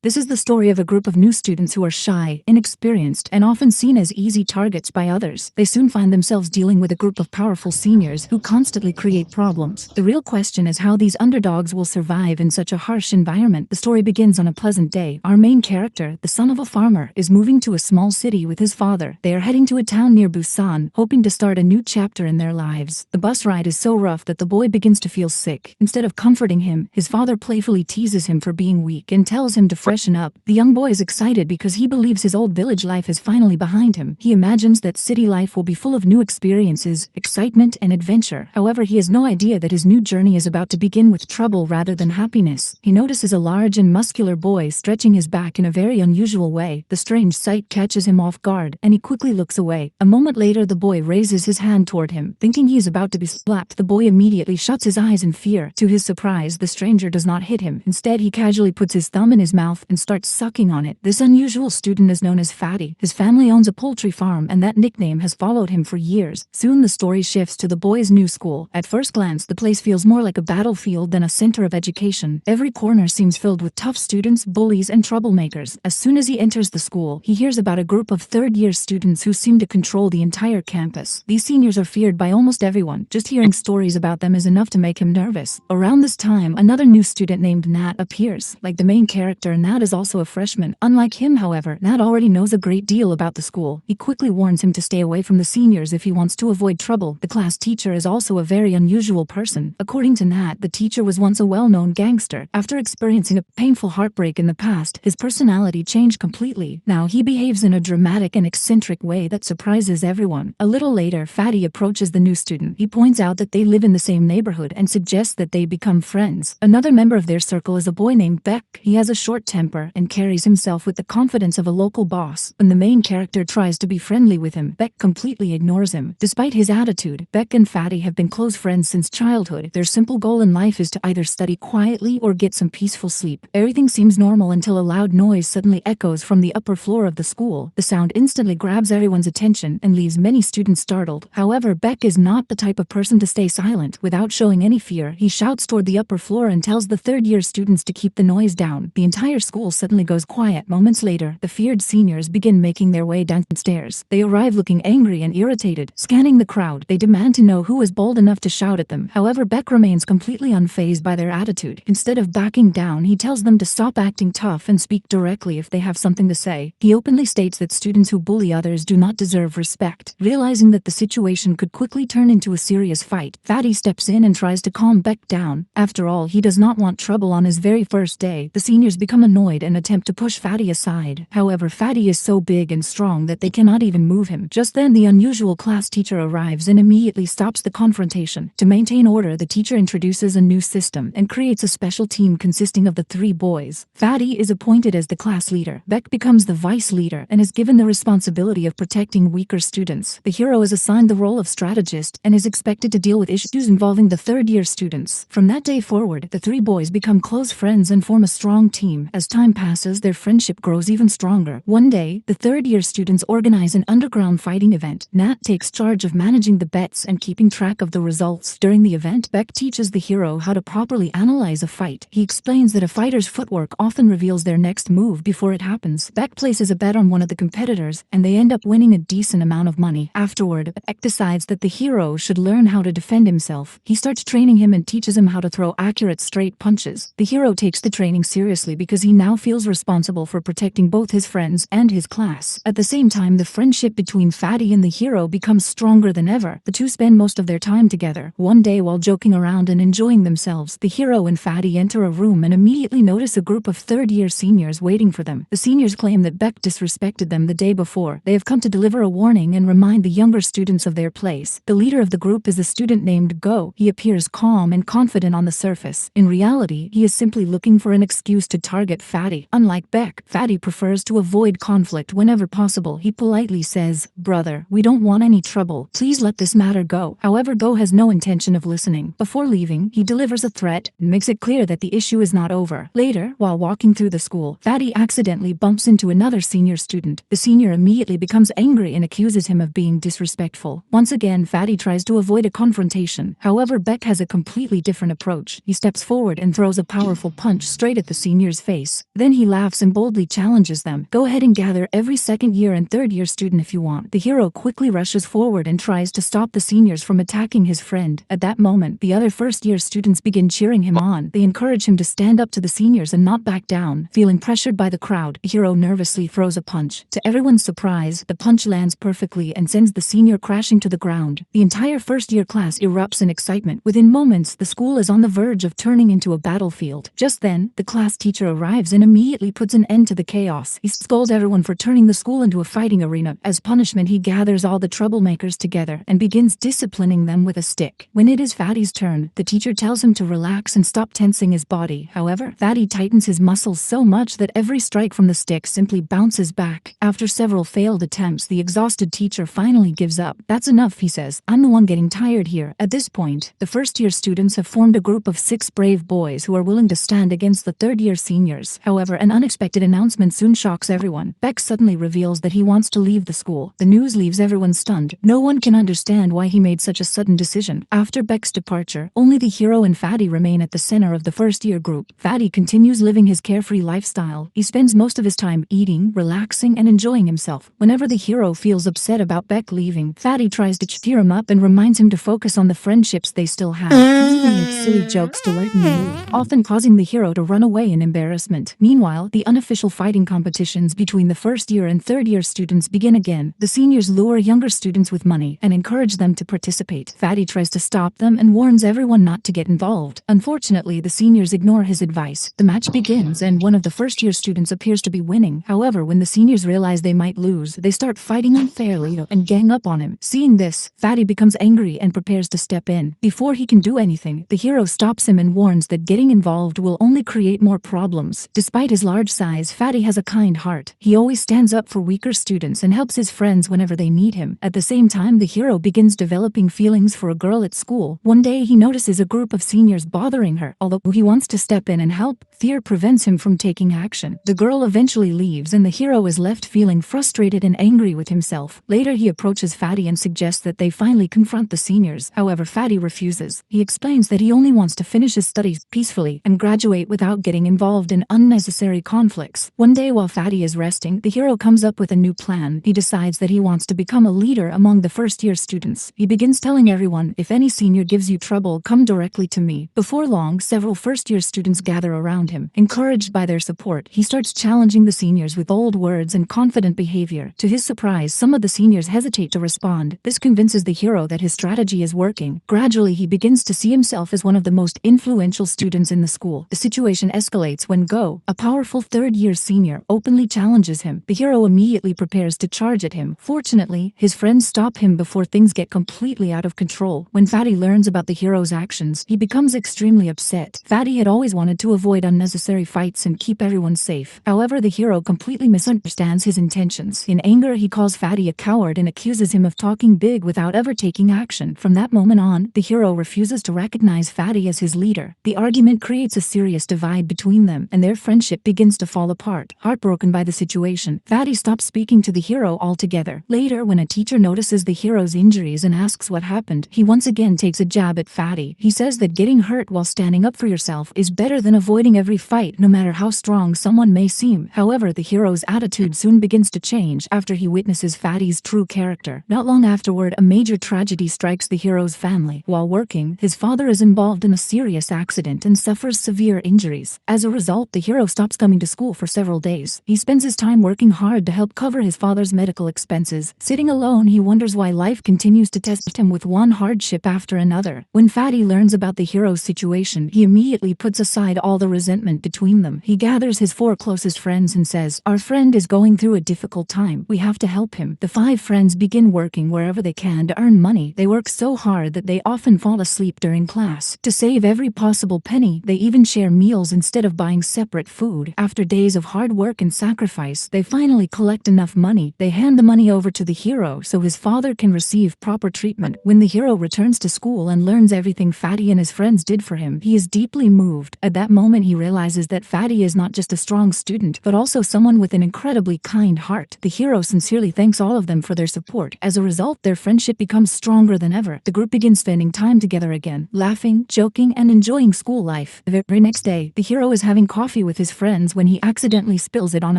This is the story of a group of new students who are shy, inexperienced, and often seen as easy targets by others. They soon find themselves dealing with a group of powerful seniors who constantly create problems. The real question is how these underdogs will survive in such a harsh environment. The story begins on a pleasant day. Our main character, the son of a farmer, is moving to a small city with his father. They are heading to a town near Busan, hoping to start a new chapter in their lives. The bus ride is so rough that the boy begins to feel sick. Instead of comforting him, his father playfully teases him for being weak and tells him to freshen up. The young boy is excited because he believes his old village life is finally behind him. He imagines that city life will be full of new experiences, excitement, and adventure. However, he has no idea that his new journey is about to begin with trouble rather than happiness. He notices a large and muscular boy stretching his back in a very unusual way. The strange sight catches him off guard, and he quickly looks away. A moment later, the boy raises his hand toward him. Thinking he is about to be slapped, the boy immediately shuts his eyes in fear. To his surprise, the stranger does not hit him. Instead, he casually puts his thumb in his mouth and starts sucking on it. This unusual student is known as Fatty. His family owns a poultry farm, and that nickname has followed him for years. Soon the story shifts to the boy's new school. At first glance, the place feels more like a battlefield than a center of education. Every corner seems filled with tough students, bullies, and troublemakers. As soon as he enters the school, he hears about a group of third-year students who seem to control the entire campus. These seniors are feared by almost everyone. Just hearing stories about them is enough to make him nervous. Around this time, another new student named Nat appears. Like the main character, Nat is also a freshman. Unlike him, however, Nat already knows a great deal about the school. He quickly warns him to stay away from the seniors if he wants to avoid trouble. The class teacher is also a very unusual person. According to Nat, the teacher was once a well-known gangster. After experiencing a painful heartbreak in the past, his personality changed completely. Now he behaves in a dramatic and eccentric way that surprises everyone. A little later, Fatty approaches the new student. He points out that they live in the same neighborhood and suggests that they become friends. Another member of their circle is a boy named Beck. He has a short temper and carries himself with the confidence of a local boss. When the main character tries to be friendly with him, Beck completely ignores him. Despite his attitude, Beck and Fatty have been close friends since childhood. Their simple goal in life is to either study quietly or get some peaceful sleep. Everything seems normal until a loud noise suddenly echoes from the upper floor of the school. The sound instantly grabs everyone's attention and leaves many students startled. However, Beck is not the type of person to stay silent. Without showing any fear, he shouts toward the upper floor and tells the third-year students to keep the noise down. The entire school suddenly goes quiet. Moments later, the feared seniors begin making their way downstairs. They arrive looking angry and irritated. Scanning the crowd, they demand to know who was bold enough to shout at them. However, Beck remains completely unfazed by their attitude. Instead of backing down, he tells them to stop acting tough and speak directly if they have something to say. He openly states that students who bully others do not deserve respect. Realizing that the situation could quickly turn into a serious fight, Fatty steps in and tries to calm Beck down. After all, he does not want trouble on his very first day. The seniors become annoyed and attempt to push Fatty aside. However, Fatty is so big and strong that they cannot even move him. Just then, the unusual class teacher arrives and immediately stops the confrontation. To maintain order, the teacher introduces a new system and creates a special team consisting of the three boys. Fatty is appointed as the class leader. Beck becomes the vice leader and is given the responsibility of protecting weaker students. The hero is assigned the role of strategist and is expected to deal with issues involving the third-year students. From that day forward, the three boys become close friends and form a strong team. As time passes, their friendship grows even stronger. One day, the third-year students organize an underground fighting event. Nat takes charge of managing the bets and keeping track of the results. During the event, Beck teaches the hero how to properly analyze a fight. He explains that a fighter's footwork often reveals their next move before it happens. Beck places a bet on one of the competitors, and they end up winning a decent amount of money. Afterward, Beck decides that the hero should learn how to defend himself. He starts training him and teaches him how to throw accurate straight punches. The hero takes the training seriously because he now feels responsible for protecting both his friends and his class. At the same time, the friendship between Fatty and the hero becomes stronger than ever. The two spend most of their time together. One day, while joking around and enjoying themselves, the hero and Fatty enter a room and immediately notice a group of third-year seniors waiting for them. The seniors claim that Beck disrespected them the day before. They have come to deliver a warning and remind the younger students of their place. The leader of the group is a student named Go. He appears calm and confident on the surface. In reality, he is simply looking for an excuse to target Fatty. Unlike Beck, Fatty prefers to avoid conflict whenever possible. He politely says, "Brother, we don't want any trouble. Please let this matter go." However, Go has no intention of listening. Before leaving, he delivers a threat and makes it clear that the issue is not over. Later, while walking through the school, Fatty accidentally bumps into another senior student. The senior immediately becomes angry and accuses him of being disrespectful. Once again, Fatty tries to avoid a confrontation. However, Beck has a completely different approach. He steps forward and throws a powerful punch straight at the senior's face. face. Then he laughs and boldly challenges them. Go ahead and gather every second year and third year student if you want. The hero quickly rushes forward and tries to stop the seniors from attacking his friend. At that moment, the other first year students begin cheering him on. They encourage him to stand up to the seniors and not back down. Feeling pressured by the crowd, the hero nervously throws a punch. To everyone's surprise, the punch lands perfectly and sends the senior crashing to the ground. The entire first year class erupts in excitement. Within moments, the school is on the verge of turning into a battlefield. Just then, the class teacher arrives and immediately puts an end to the chaos. He scolds everyone for turning the school into a fighting arena. As punishment, he gathers all the troublemakers together and begins disciplining them with a stick. When it is Fatty's turn, the teacher tells him to relax and stop tensing his body. However, Fatty tightens his muscles so much that every strike from the stick simply bounces back. After several failed attempts, the exhausted teacher finally gives up. That's enough, he says. I'm the one getting tired here. At this point, the first-year students have formed a group of 6 brave boys who are willing to stand against the third-year seniors. However, an unexpected announcement soon shocks everyone. Beck suddenly reveals that he wants to leave the school. The news leaves everyone stunned. No one can understand why he made such a sudden decision. After Beck's departure, only the hero and Fatty remain at the center of the first-year group. Fatty continues living his carefree lifestyle. He spends most of his time eating, relaxing, and enjoying himself. Whenever the hero feels upset about Beck leaving, Fatty tries to cheer him up and reminds him to focus on the friendships they still have. He even makes silly jokes to lighten the mood, often causing the hero to run away in embarrassment. Meanwhile, the unofficial fighting competitions between the first-year and third-year students begin again. The seniors lure younger students with money and encourage them to participate. Fatty tries to stop them and warns everyone not to get involved. Unfortunately, the seniors ignore his advice. The match begins and one of the first-year students appears to be winning. However, when the seniors realize they might lose, they start fighting unfairly and gang up on him. Seeing this, Fatty becomes angry and prepares to step in. Before he can do anything, the hero stops him and warns that getting involved will only create more problems. Despite his large size, Fatty has a kind heart. He always stands up for weaker students and helps his friends whenever they need him. At the same time, the hero begins developing feelings for a girl at school. One day, he notices a group of seniors bothering her. Although he wants to step in and help, fear prevents him from taking action. The girl eventually leaves and the hero is left feeling frustrated and angry with himself. Later, he approaches Fatty and suggests that they finally confront the seniors. However, Fatty refuses. He explains that he only wants to finish his studies peacefully and graduate without getting involved in unnecessary conflicts. One day while Fatty is resting, the hero comes up with a new plan. He decides that he wants to become a leader among the first-year students. He begins telling everyone, if any senior gives you trouble, come directly to me. Before long, several first-year students gather around him. Encouraged by their support, he starts challenging the seniors with bold words and confident behavior. To his surprise, some of the seniors hesitate to respond. This convinces the hero that his strategy is working. Gradually, he begins to see himself as one of the most influential students in the school. The situation escalates when Go, a powerful third-year senior, openly challenges him. The hero immediately prepares to charge at him. Fortunately, his friends stop him before things get completely out of control. When Fatty learns about the hero's actions, he becomes extremely upset. Fatty had always wanted to avoid unnecessary fights and keep everyone safe. However, the hero completely misunderstands his intentions. In anger, he calls Fatty a coward and accuses him of talking big without ever taking action. From that moment on, the hero refuses to recognize Fatty as his leader. The argument creates a serious divide between them, and their friendship begins to fall apart. Heartbroken by the situation, Fatty stops speaking to the hero altogether. Later, when a teacher notices the hero's injuries and asks what happened, he once again takes a jab at Fatty. He says that getting hurt while standing up for yourself is better than avoiding every fight, no matter how strong someone may seem. However, the hero's attitude soon begins to change after he witnesses Fatty's true character. Not long afterward, a major tragedy strikes the hero's family. While working, his father is involved in a serious accident and suffers severe injuries. As a result, the hero stops coming to school for several days. He spends his time working hard to help cover his father's medical expenses. Sitting alone, he wonders why life continues to test him with one hardship after another. When Fatty learns about the hero's situation, he immediately puts aside all the resentment between them. He gathers his 4 closest friends and says, "Our friend is going through a difficult time. We have to help him." The 5 friends begin working wherever they can to earn money. They work so hard that they often fall asleep during class. To save every possible penny, they even share meals instead of buying separate food. After days of hard work and sacrifice, they finally collect enough money. They hand the money over to the hero so his father can receive proper treatment. When the hero returns to school and learns everything Fatty and his friends did for him, he is deeply moved. At that moment, he realizes realizes that Fatty is not just a strong student, but also someone with an incredibly kind heart. The hero sincerely thanks all of them for their support. As a result, their friendship becomes stronger than ever. The group begins spending time together again, laughing, joking, and enjoying school life. The very next day, the hero is having coffee with his friends when he accidentally spills it on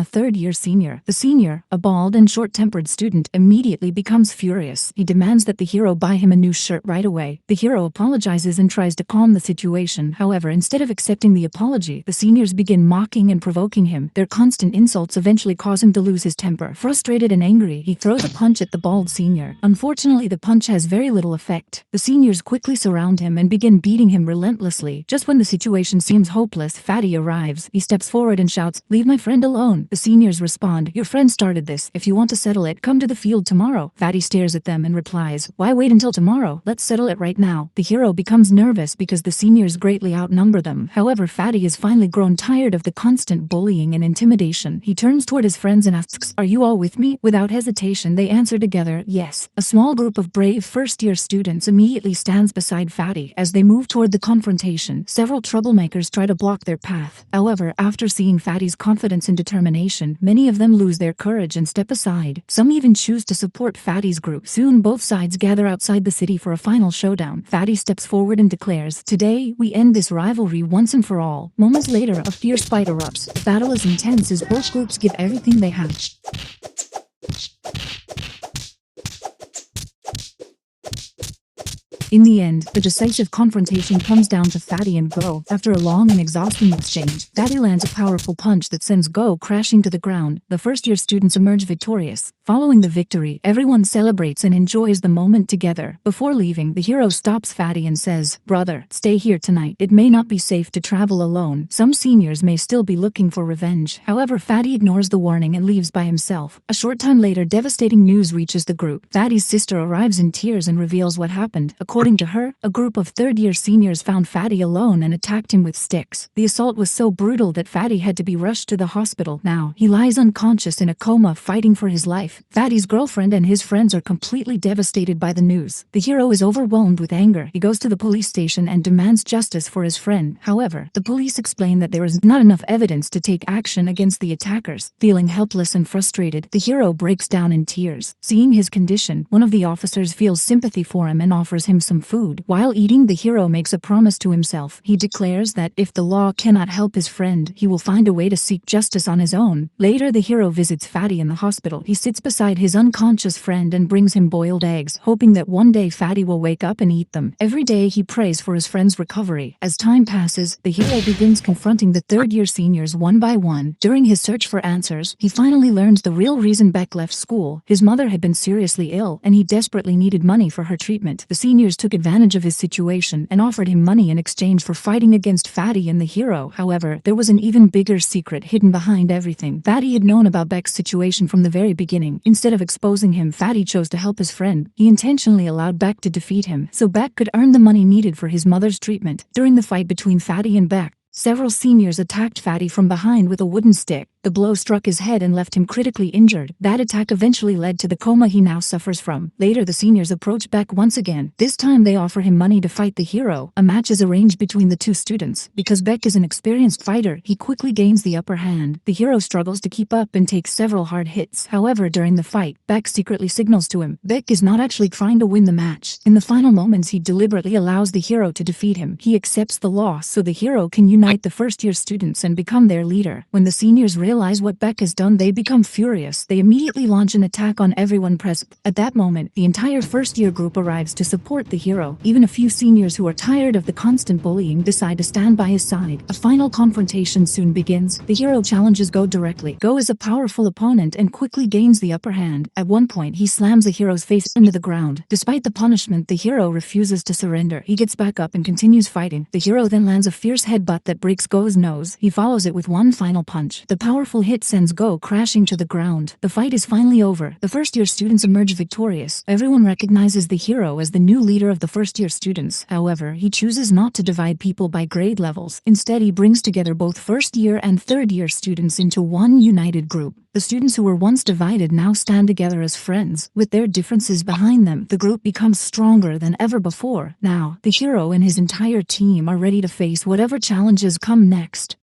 a third-year senior. The senior, a bald and short-tempered student, immediately becomes furious. He demands that the hero buy him a new shirt right away. The hero apologizes and tries to calm the situation. However, instead of accepting the apology, the seniors begin mocking and provoking him. Their constant insults eventually cause him to lose his temper. Frustrated and angry, he throws a punch at the bald senior. Unfortunately, the punch has very little effect. The seniors quickly surround him and begin beating him relentlessly. Just when the situation seems hopeless, Fatty arrives. He steps forward and shouts, "Leave my friend alone." The seniors respond, "Your friend started this. If you want to settle it, come to the field tomorrow." Fatty stares at them and replies, "Why wait until tomorrow? Let's settle it right now." The hero becomes nervous because the seniors greatly outnumber them. However, Fatty has finally grown tired of the constant bullying and intimidation. He turns toward his friends and asks, "Are you all with me?" Without hesitation, they answer together, "Yes." A small group of brave first-year students immediately stands beside Fatty. As they move toward the confrontation, several troublemakers try to block their path. However, after seeing Fatty's confidence and determination, many of them lose their courage and step aside. Some even choose to support Fatty's group. Soon, both sides gather outside the city for a final showdown. Fatty steps forward and declares, "Today, we end this rivalry once and for all." Moments later, a fierce fight erupts. The battle is intense as both groups give everything they have. In the end, the decisive confrontation comes down to Fatty and Go. After a long and exhausting exchange, Fatty lands a powerful punch that sends Go crashing to the ground. The first-year students emerge victorious. Following the victory, everyone celebrates and enjoys the moment together. Before leaving, the hero stops Fatty and says, "Brother, stay here tonight. It may not be safe to travel alone. Some seniors may still be looking for revenge." However, Fatty ignores the warning and leaves by himself. A short time later, devastating news reaches the group. Fatty's sister arrives in tears and reveals what happened. According to her, a group of third-year seniors found Fatty alone and attacked him with sticks. The assault was so brutal that Fatty had to be rushed to the hospital. Now, he lies unconscious in a coma fighting for his life. Fatty's girlfriend and his friends are completely devastated by the news. The hero is overwhelmed with anger. He goes to the police station and demands justice for his friend. However, the police explain that there is not enough evidence to take action against the attackers. Feeling helpless and frustrated, the hero breaks down in tears. Seeing his condition, one of the officers feels sympathy for him and offers him some food. While eating, the hero makes a promise to himself. He declares that if the law cannot help his friend, he will find a way to seek justice on his own. Later, the hero visits Fatty in the hospital. He sits beside his unconscious friend and brings him boiled eggs, hoping that one day Fatty will wake up and eat them. Every day, he prays for his friend's recovery. As time passes, the hero begins confronting the third-year seniors one by one. During his search for answers, he finally learns the real reason Beck left school. His mother had been seriously ill, and he desperately needed money for her treatment. The seniors took advantage of his situation and offered him money in exchange for fighting against Fatty and the hero. However, there was an even bigger secret hidden behind everything. Fatty had known about Beck's situation from the very beginning. Instead of exposing him, Fatty chose to help his friend. He intentionally allowed Beck to defeat him, so Beck could earn the money needed for his mother's treatment. During the fight between Fatty and Beck, several seniors attacked Fatty from behind with a wooden stick. The blow struck his head and left him critically injured. That attack eventually led to the coma he now suffers from. Later, the seniors approach Beck once again. This time, they offer him money to fight the hero. A match is arranged between the two students. Because Beck is an experienced fighter, he quickly gains the upper hand. The hero struggles to keep up and takes several hard hits. However, during the fight, Beck secretly signals to him. Beck is not actually trying to win the match. In the final moments, he deliberately allows the hero to defeat him. He accepts the loss so the hero can unite the first-year students and become their leader. When the seniors realize what Beck has done, they become furious. They immediately launch an attack on everyone present. At that moment, the entire first-year group arrives to support the hero. Even a few seniors who are tired of the constant bullying decide to stand by his side. A final confrontation soon begins. The hero challenges Go directly. Go is a powerful opponent and quickly gains the upper hand. At one point, he slams the hero's face into the ground. Despite the punishment, the hero refuses to surrender. He gets back up and continues fighting. The hero then lands a fierce headbutt that breaks Go's nose. He follows it with one final punch. The powerful hit sends Go crashing to the ground. The fight is finally over. The first-year students emerge victorious. Everyone recognizes the hero as the new leader of the first-year students. However, he chooses not to divide people by grade levels. Instead, he brings together both first-year and third-year students into one united group. The students who were once divided now stand together as friends. With their differences behind them, the group becomes stronger than ever before. Now, the hero and his entire team are ready to face whatever challenges come next.